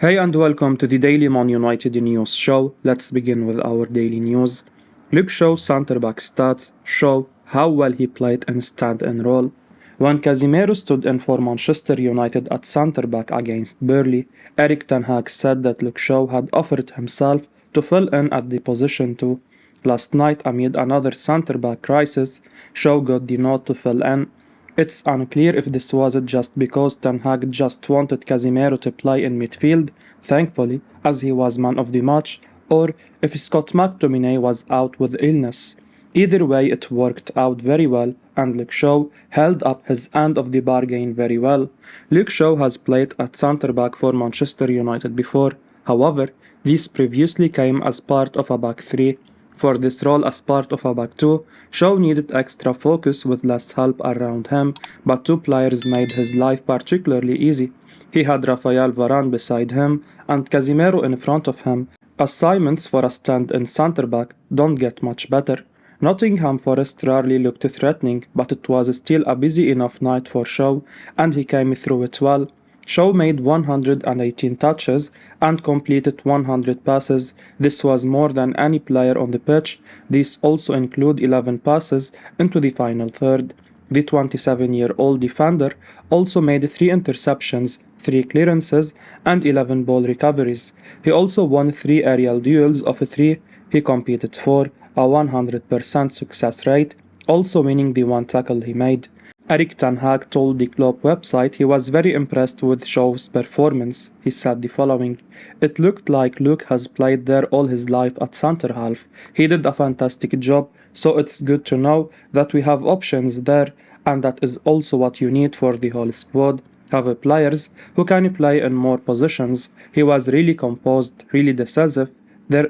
Hey and welcome to the Daily Man United News Show. Let's begin with our daily news. Luke Shaw's centre-back stats show how well he played in stand-in role. When Casemiro stood in for Manchester United at centre-back against Burnley, Erik ten Hag said that Luke Shaw had offered himself to fill in at the position too. Last night, amid another centre-back crisis, Shaw got the nod to fill in. It's unclear if this was just because Ten Hag just wanted Casemiro to play in midfield, thankfully, as he was man of the match, or if Scott McTominay was out with illness. Either way, it worked out very well, and Luke Shaw held up his end of the bargain very well. Luke Shaw has played at centre-back for Manchester United before, however, this previously came as part of a back three. For this role as part of a back two, Shaw needed extra focus with less help around him, but two players made his life particularly easy. He had Raphael Varane beside him and Casemiro in front of him. Assignments for a stand-in centre-back don't get much better. Nottingham Forest rarely looked threatening, but it was still a busy enough night for Shaw, and he came through it well. Shaw made 118 touches and completed 100 passes. This was more than any player on the pitch. These also include 11 passes into the final third. The 27-year-old defender also made 3 interceptions, 3 clearances, and 11 ball recoveries. He also won 3 aerial duels of 3 he competed for, a 100% success rate, also winning the 1 tackle he made. Erik ten Hag told the club website he was very impressed with Shaw's performance. He said the following: "It looked like Luke has played there all his life at centre half. He did a fantastic job, so it's good to know that we have options there, and that is also what you need for the whole squad. Have players who can play in more positions. He was really composed, really decisive there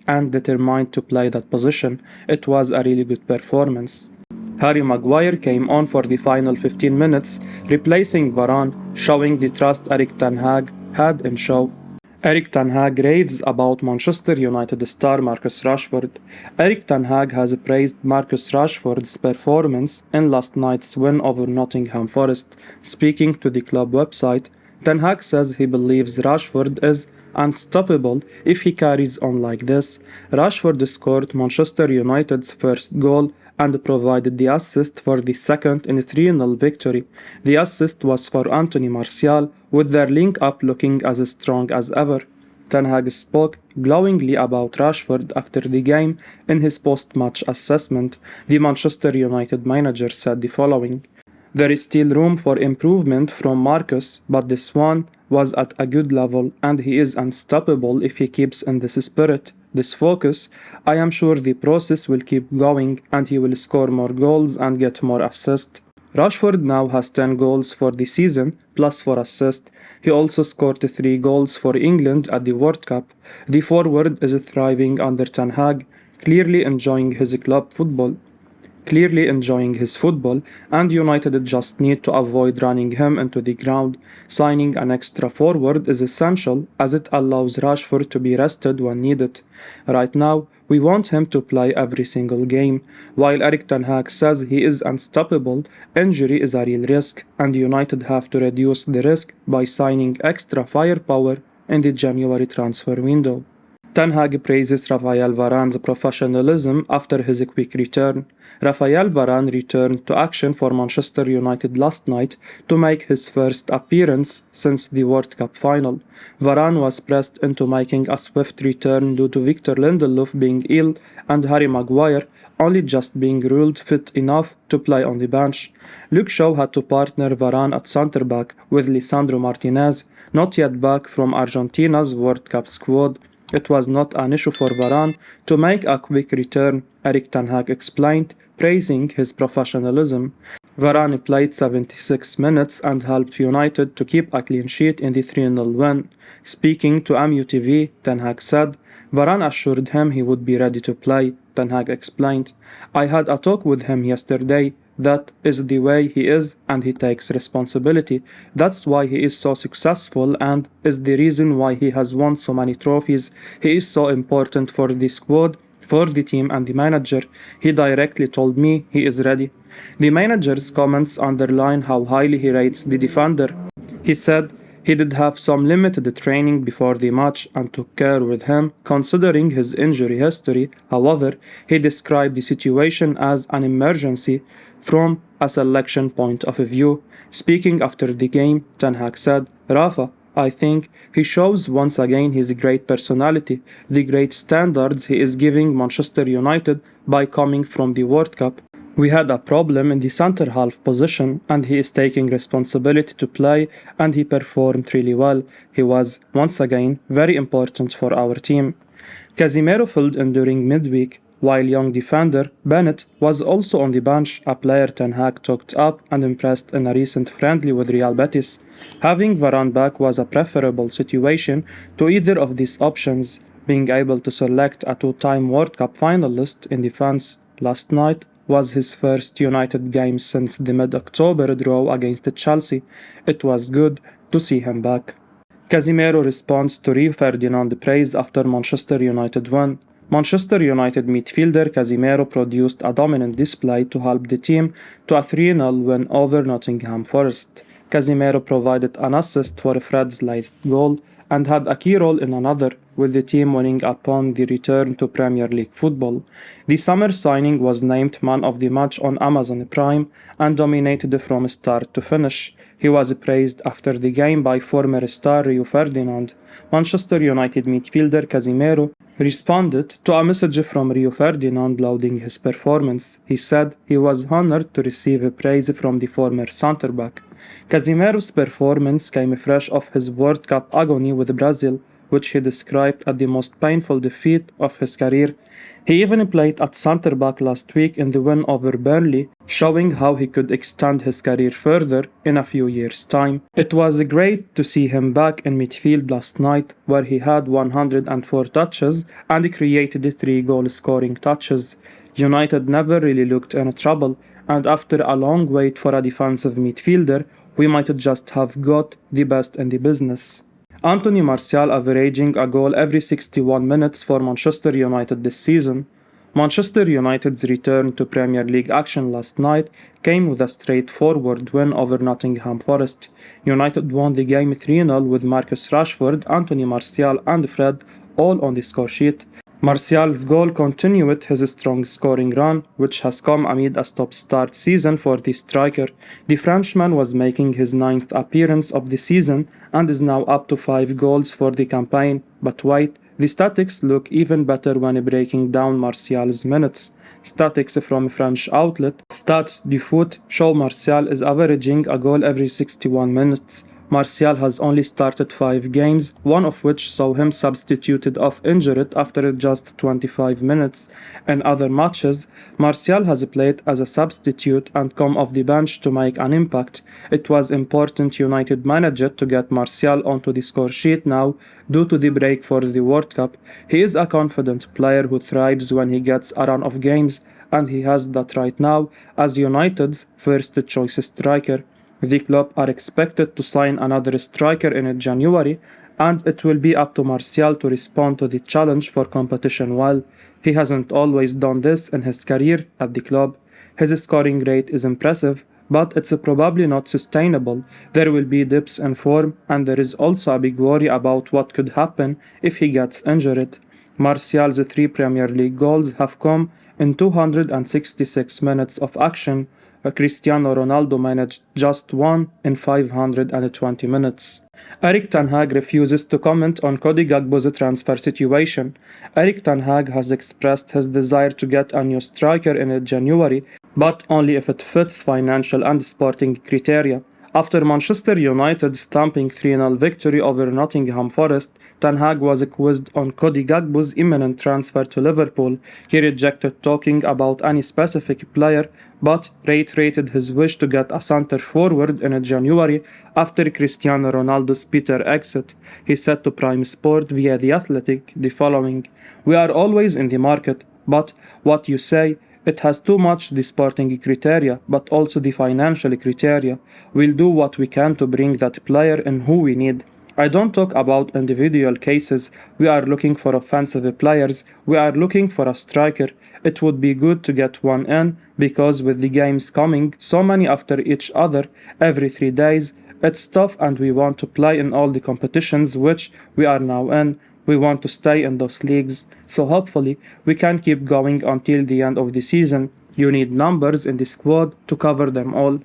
and determined to play that position. It was a really good performance." Harry Maguire came on for the final 15 minutes, replacing Varane, showing the trust Erik ten Hag had in Shaw. Erik ten Hag raves about Manchester United star Marcus Rashford. Erik ten Hag has praised Marcus Rashford's performance in last night's win over Nottingham Forest. Speaking to the club website, Ten Hag says he believes Rashford is unstoppable if he carries on like this. Rashford scored Manchester United's first goal and provided the assist for the second in a 3-0 victory. The assist was for Anthony Martial, with their link-up looking as strong as ever. Ten Hag spoke glowingly about Rashford after the game in his post-match assessment. The Manchester United manager said the following: "There is still room for improvement from Marcus, but this one was at a good level and he is unstoppable if he keeps in this spirit, this focus. I am sure the process will keep going and he will score more goals and get more assists." Rashford now has 10 goals for the season, plus 4 assists. He also scored 3 goals for England at the World Cup. The forward is thriving under Ten Hag, clearly enjoying his football, and United just need to avoid running him into the ground. Signing an extra forward is essential as it allows Rashford to be rested when needed. Right now, we want him to play every single game. While Erik ten Hag says he is unstoppable, injury is a real risk, and United have to reduce the risk by signing extra firepower in the January transfer window. Ten Hag praises Raphael Varane's professionalism after his quick return. Raphael Varane returned to action for Manchester United last night to make his first appearance since the World Cup final. Varane was pressed into making a swift return due to Victor Lindelof being ill and Harry Maguire only just being ruled fit enough to play on the bench. Luke Shaw had to partner Varane at centre-back with Lisandro Martinez, not yet back from Argentina's World Cup squad. It was not an issue for Varane to make a quick return, Erik ten Hag explained, praising his professionalism. Varane played 76 minutes and helped United to keep a clean sheet in the 3-0 win. Speaking to MUTV, Ten Hag said, "Varane assured him he would be ready to play." Ten Hag explained, "I had a talk with him yesterday. That is the way he is, and he takes responsibility. That's why he is so successful and is the reason why he has won so many trophies. He is so important for the squad, for the team and the manager. He directly told me he is ready." The manager's comments underline how highly he rates the defender. He said, He did have some limited training before the match and took care with him considering his injury history. However, he described the situation as an emergency from a selection point of view. Speaking after the game, Ten Hag said, "Rafa, I think he shows once again his great personality, the great standards he is giving Manchester United by coming from the World Cup. We had a problem in the centre half position and he is taking responsibility to play and he performed really well. He was, once again, very important for our team." Casemiro filled in during midweek, while young defender Bennett was also on the bench, a player Ten Hag talked up and impressed in a recent friendly with Real Betis. Having Varane back was a preferable situation to either of these options. Being able to select a two-time World Cup finalist in defense last night was his first United game since the mid-October draw against Chelsea. It was good to see him back. Casemiro responds to Rio Ferdinand praise after Manchester United win. Manchester United midfielder Casemiro produced a dominant display to help the team to a 3-0 win over Nottingham Forest. Casemiro provided an assist for Fred's late goal and had a key role in another, with the team winning upon the return to Premier League football. The summer signing was named man of the match on Amazon Prime and dominated from start to finish. He was praised after the game by former star Rio Ferdinand. Manchester United midfielder Casemiro responded to a message from Rio Ferdinand lauding his performance. He said he was honored to receive praise from the former centre-back. Casemiro's performance came fresh off his World Cup agony with Brazil, which he described as the most painful defeat of his career. He even played at centre-back last week in the win over Burnley, showing how he could extend his career further in a few years' time. It was great to see him back in midfield last night, where he had 104 touches and created 3 goal-scoring touches. United never really looked in trouble, and after a long wait for a defensive midfielder, we might just have got the best in the business. Anthony Martial averaging a goal every 61 minutes for Manchester United this season. Manchester United's return to Premier League action last night came with a straightforward win over Nottingham Forest. United won the game 3-0 with Marcus Rashford, Anthony Martial and Fred all on the score sheet. Martial's goal continued his strong scoring run, which has come amid a stop-start season for the striker. The Frenchman was making his 9th appearance of the season and is now up to 5 goals for the campaign. But wait, the statistics look even better when breaking down Martial's minutes. Statistics from French outlet Stats du Foot show Martial is averaging a goal every 61 minutes. Martial has only started 5 games, one of which saw him substituted off injured after just 25 minutes. In other matches, Martial has played as a substitute and come off the bench to make an impact. It was important United managed to get Martial onto the score sheet now due to the break for the World Cup. He is a confident player who thrives when he gets a run of games, and he has that right now as United's first choice striker. The club are expected to sign another striker in January, and it will be up to Martial to respond to the challenge for competition well. He hasn't always done this in his career at the club. His scoring rate is impressive, but it's probably not sustainable. There will be dips in form, and there is also a big worry about what could happen if he gets injured. Martial's 3 Premier League goals have come in 266 minutes of action. Cristiano Ronaldo managed just 1 in 520 minutes. Erik Ten Hag refuses to comment on Cody Gakpo's transfer situation. Erik Ten Hag has expressed his desire to get a new striker in January, but only if it fits financial and sporting criteria. After Manchester United stamping 3-0 victory over Nottingham Forest, Ten Hag was quizzed on Cody Gakpo's imminent transfer to Liverpool. He rejected talking about any specific player, but reiterated his wish to get a centre forward in January after Cristiano Ronaldo's bitter exit. He said to Prime Sport via The Athletic the following: "We are always in the market, but what you say, it has too much the sporting criteria, but also the financial criteria. We'll do what we can to bring that player in who we need. I don't talk about individual cases. We are looking for offensive players. We are looking for a striker. It would be good to get one in, because with the games coming so many after each other every 3 days, It's tough and we want to play in all the competitions which we are now in. We want to stay in those leagues, so hopefully we can keep going until the end of the season. You need numbers in the squad to cover them all.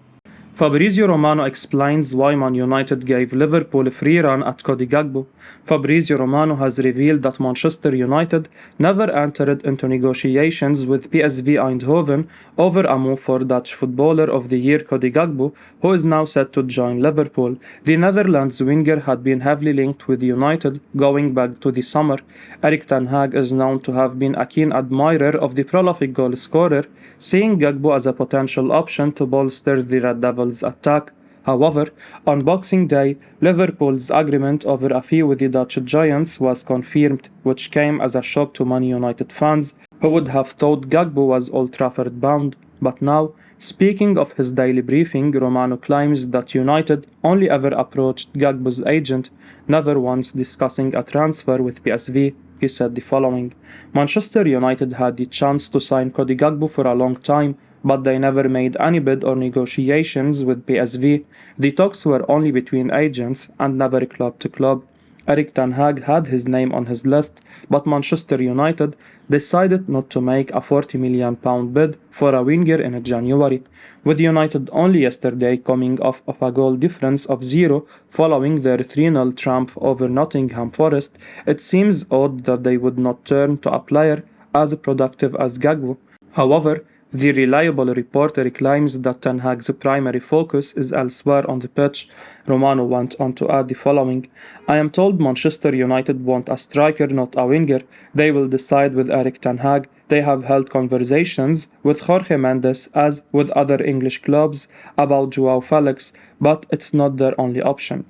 Fabrizio Romano explains why Man United gave Liverpool a free run at Cody Gakpo. Fabrizio Romano has revealed that Manchester United never entered into negotiations with PSV Eindhoven over a move for Dutch Footballer of the Year Cody Gakpo, who is now set to join Liverpool. The Netherlands winger had been heavily linked with United going back to the summer. Erik ten Hag is known to have been a keen admirer of the prolific goal scorer, seeing Gakpo as a potential option to bolster the Red Devils attack. However, on Boxing Day, Liverpool's agreement over a fee with the Dutch Giants was confirmed, which came as a shock to Man United fans who would have thought Gakpo was Old Trafford bound. But now, speaking of his daily briefing, Romano claims that United only ever approached Gakpo's agent, never once discussing a transfer with PSV. He said the following: Manchester United had the chance to sign Cody Gakpo for a long time, but they never made any bid or negotiations with PSV. The talks were only between agents and never club to club. Erik ten Hag had his name on his list, but Manchester United decided not to make a £40 million bid for a winger in January, with United only yesterday coming off of a goal difference of 0 following their 3-0 triumph over Nottingham Forest. It seems odd that they would not turn to a player as productive as Gakpo. However, the reliable reporter claims that Ten Hag's primary focus is elsewhere on the pitch. Romano went on to add the following: I am told Manchester United want a striker, not a winger. They will decide with Erik ten Hag. They have held conversations with Jorge Mendes as with other English clubs about João Felix, but it's not their only option.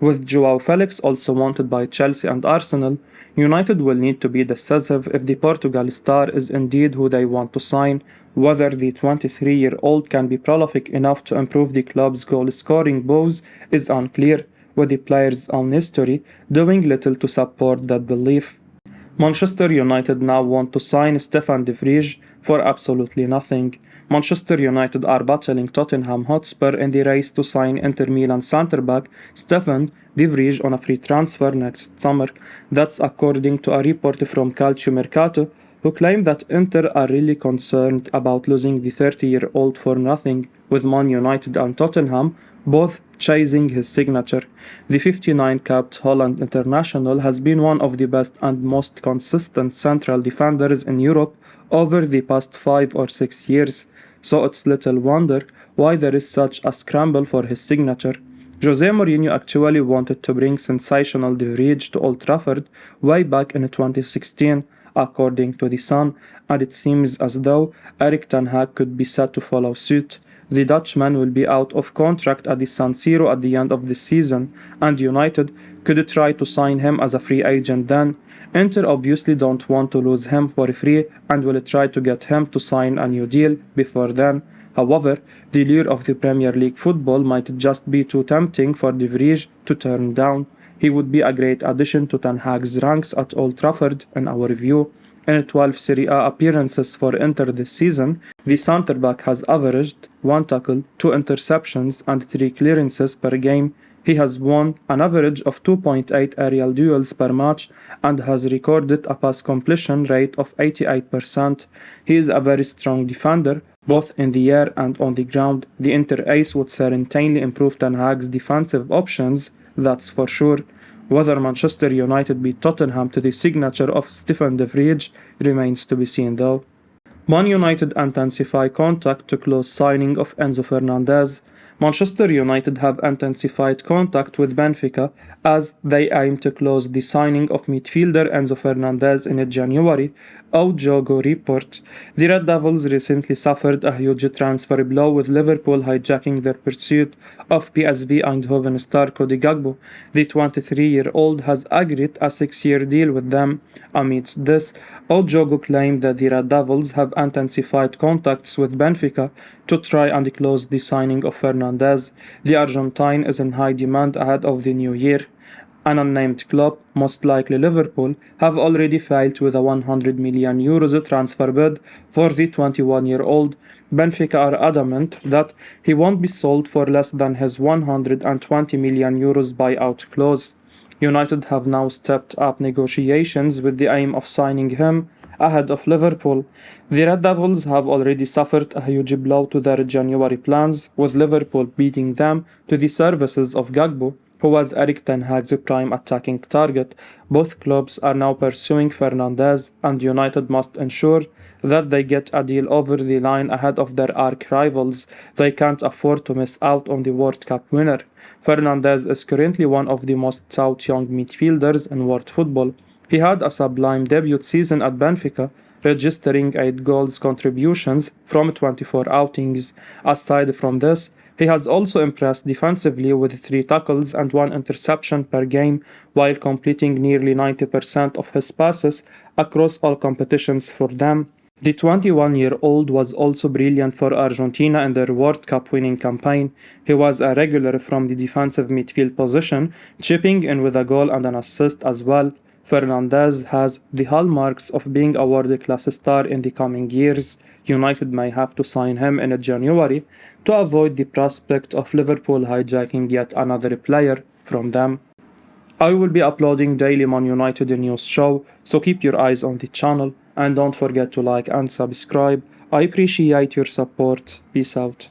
With João Felix also wanted by Chelsea and Arsenal, United will need to be decisive if the Portugal star is indeed who they want to sign. Whether the 23-year-old can be prolific enough to improve the club's goal-scoring woes is unclear, with the player's own history doing little to support that belief. Manchester United now want to sign Stefan de Vrij for absolutely nothing. Manchester United are battling Tottenham Hotspur in the race to sign Inter Milan centre-back Stefan de Vrij on a free transfer next summer. That's according to a report from Calcio Mercato, who claim that Inter are really concerned about losing the 30-year-old for nothing, with Man United and Tottenham both chasing his signature. The 59-capped Holland international has been one of the best and most consistent central defenders in Europe over the past 5 or 6 years, so it's little wonder why there is such a scramble for his signature. Jose Mourinho actually wanted to bring sensational De Vrij to Old Trafford way back in 2016, according to The Sun, and it seems as though Erik ten Hag could be set to follow suit. The Dutchman will be out of contract at the San Siro at the end of the season, and United could try to sign him as a free agent then. Inter obviously don't want to lose him for free and will try to get him to sign a new deal before then. However, the lure of the Premier League football might just be too tempting for De Vrij to turn down. He would be a great addition to Ten Hag's ranks at Old Trafford, in our view. In 12 Serie A appearances for Inter this season, the centre-back has averaged 1 tackle, 2 interceptions and 3 clearances per game. He has won an average of 2.8 aerial duels per match and has recorded a pass completion rate of 88%. He is a very strong defender, both in the air and on the ground. The Inter ace would certainly improve Ten Hag's defensive options, that's for sure. Whether Manchester United beat Tottenham to the signature of Stefan de Vrij remains to be seen though. Man United intensify contact to close signing of Enzo Fernandez. Manchester United have intensified contact with Benfica as they aim to close the signing of midfielder Enzo Fernandez in January, Jogo report. The Red Devils recently suffered a huge transfer blow with Liverpool hijacking their pursuit of PSV Eindhoven star Cody Gakpo. The 23-year-old has agreed a 6-year deal with them. Amidst this, Jogo claimed that the Red Devils have intensified contacts with Benfica to try and close the signing of Fernandez. The Argentine is in high demand ahead of the new year. An unnamed club, most likely Liverpool, have already filed with a €100 million transfer bid for the 21-year-old. Benfica are adamant that he won't be sold for less than his 120 million euros buyout clause. United have now stepped up negotiations with the aim of signing him ahead of Liverpool. The Red Devils have already suffered a huge blow to their January plans, with Liverpool beating them to the services of Gakpo, who was Erik ten Hag's prime attacking target. Both clubs are now pursuing Fernandez, and United must ensure that they get a deal over the line ahead of their arch rivals. They can't afford to miss out on the World Cup winner. Fernandez is currently one of the most sought young midfielders in world football. He had a sublime debut season at Benfica, registering 8 goals contributions from 24 outings. Aside from this, he has also impressed defensively with 3 tackles and 1 interception per game, while completing nearly 90% of his passes across all competitions for them. The 21-year-old was also brilliant for Argentina in their World Cup winning campaign. He was a regular from the defensive midfield position, chipping in with a goal and an assist as well. Fernandez has the hallmarks of being a world-class star in the coming years. United may have to sign him in January to avoid the prospect of Liverpool hijacking yet another player from them. I will be uploading daily Man United news show, so keep your eyes on the channel and don't forget to like and subscribe. I appreciate your support. Peace out.